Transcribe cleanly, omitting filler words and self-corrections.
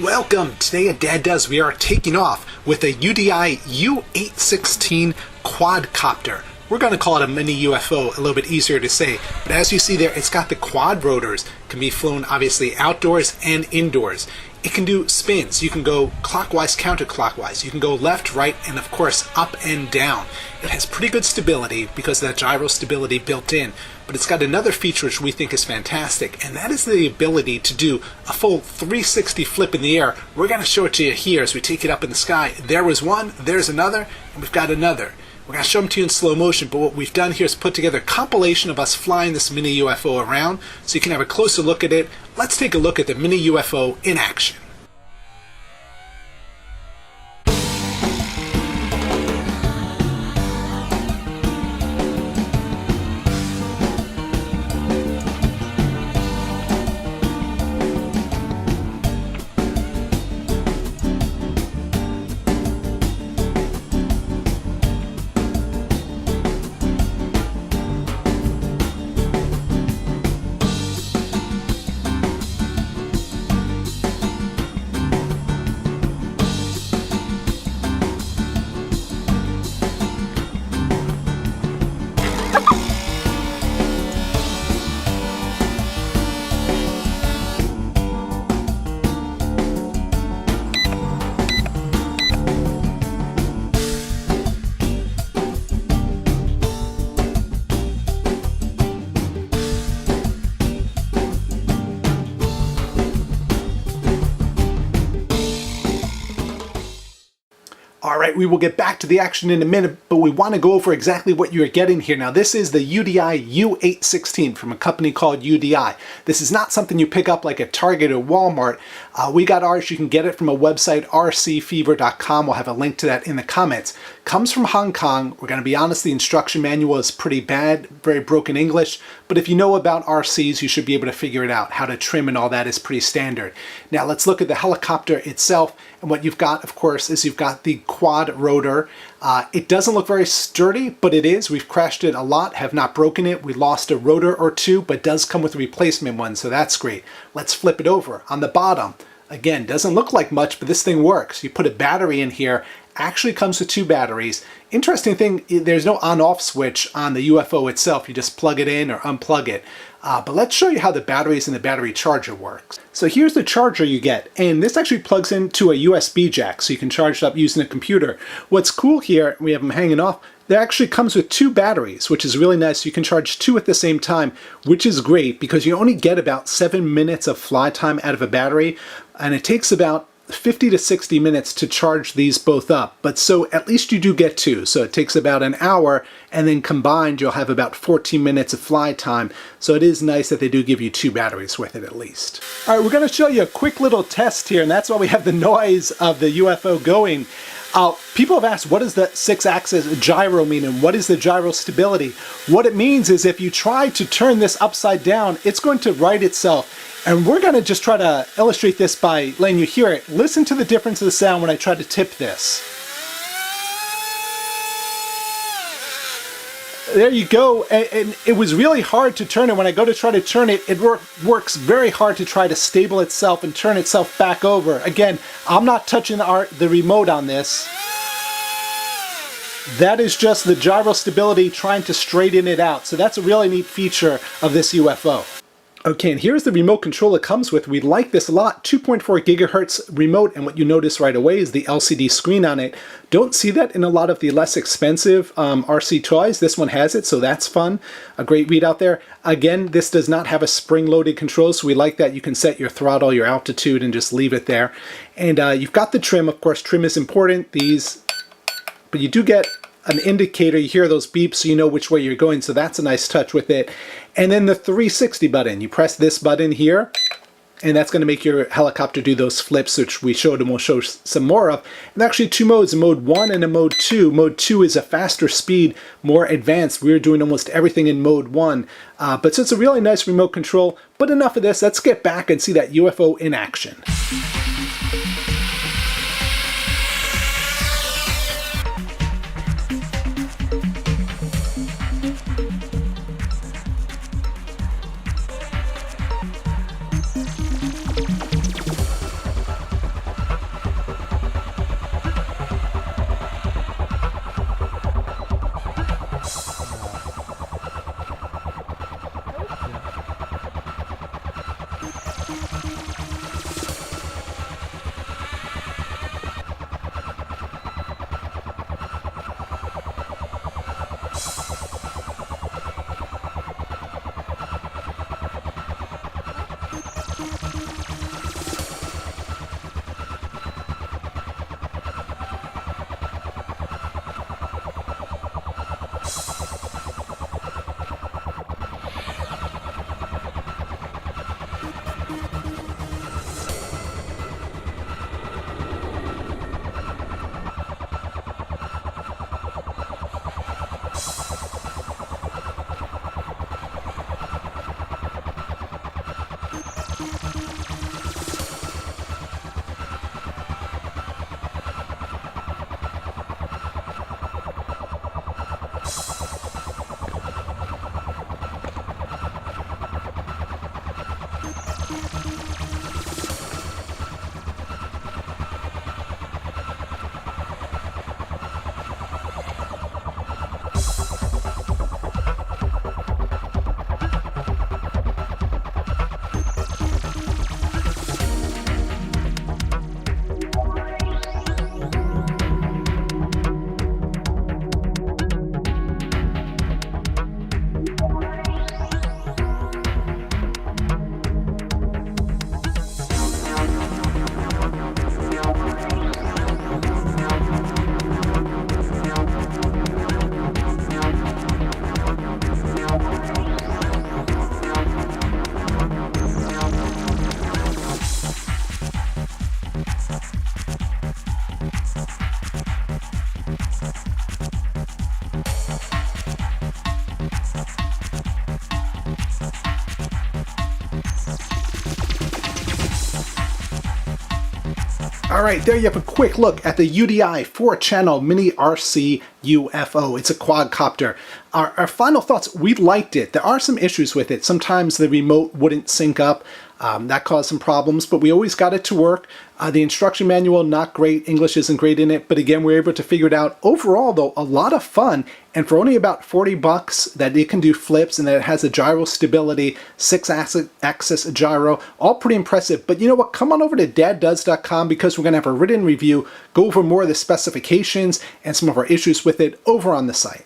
Welcome! Today at Dad Does, we are taking off with a UDI U816 Quadcopter. We're going to call it a mini UFO, a little bit easier to say. But as you see there, it's got the quad rotors. It can be flown obviously outdoors and indoors. It can do spins. You can go clockwise, counterclockwise. You can go left, right, and of course up and down. It has pretty good stability because of that gyro stability built in. But it's got another feature which we think is fantastic, and that is the ability to do a full 360 flip in the air. We're going to show it to you here as we take it up in the sky. There was one, there's another, and we've got another. We're going to show them to you in slow motion, but what we've done here is put together a compilation of us flying this mini UFO around so you can have a closer look at it. Let's take a look at the mini UFO in action. Alright, we will get back to the action in a minute, but we want to go over exactly what you're getting here. Now, this is the UDI U816 from a company called UDI. This is not something you pick up like at Target or Walmart. We got ours. You can get it from a website, rcfever.com. We'll have a link to that in the comments. Comes from Hong Kong. We're going to be honest, the instruction manual is pretty bad, very broken English, but if you know about RCs, you should be able to figure it out. How to trim and all that is pretty standard. Now, let's look at the helicopter itself. And what you've got, of course, is you've got the quad rotor. It doesn't look very sturdy, but it is. We've crashed it a lot, have not broken it. We lost a rotor or two, but does come with a replacement one, so that's great. Let's flip it over. On the bottom, again, doesn't look like much, but this thing works. You put a battery in here, actually comes with two batteries. Interesting thing, there's no on-off switch on the UFO itself. You just plug it in or unplug it. But let's show you how the batteries and the battery charger works. So here's the charger you get, and this actually plugs into a USB jack, so you can charge it up using a computer. What's cool here, we have them hanging off, there actually comes with two batteries, which is really nice. You can charge two at the same time, which is great because you only get about 7 minutes of fly time out of a battery, and it takes about 50 to 60 minutes to charge these both up, but so at least you do get two. So it takes about an hour, and then combined you'll have about 14 minutes of fly time. So it is nice that they do give you two batteries with it at least. All right, we're going to show you a quick little test here, and that's why we have the noise of the UFO going. People have asked, what does the 6-axis gyro mean, and what is the gyro stability? What it means is if you try to turn this upside down, it's going to right itself. And we're going to just try to illustrate this by letting you hear it. Listen to the difference of the sound when I try to tip this. There you go, and it was really hard to turn it. When I go to try to turn it, it works very hard to try to stable itself and turn itself back over. Again, I'm not touching the remote on this. That is just the gyro stability trying to straighten it out. So that's a really neat feature of this UFO. Okay, and here's the remote control it comes with. We like this a lot. 2.4 gigahertz remote, and what you notice right away is the LCD screen on it. Don't see that in a lot of the less expensive RC toys. This one has it, so that's fun. A great readout there. Again, this does not have a spring-loaded control, so we like that. You can set your throttle, your altitude, and just leave it there. And you've got the trim. Of course, trim is important. But you do get an indicator. You hear those beeps so you know which way you're going, so that's a nice touch with it. And then the 360 button, you press this button here, and that's going to make your helicopter do those flips, which we showed and we'll show some more of. And actually two modes, a mode 1 and a mode 2. Mode 2 is a faster speed, more advanced. We're doing almost everything in mode 1. But so it's a really nice remote control. But enough of this, let's get back and see that UFO in action. All right, there you have a quick look at the UDI 4-channel mini RC UFO. It's a quadcopter. Our final thoughts, we liked it. There are some issues with it. Sometimes the remote wouldn't sync up. That caused some problems, but we always got it to work. The instruction manual, not great. English isn't great in it, but again, we were able to figure it out. Overall, though, a lot of fun, and for only about 40 bucks, that it can do flips and that it has a gyro stability, 6-axis gyro, all pretty impressive. But you know what? Come on over to daddoes.com because we're going to have a written review, go over more of the specifications and some of our issues with it over on the site.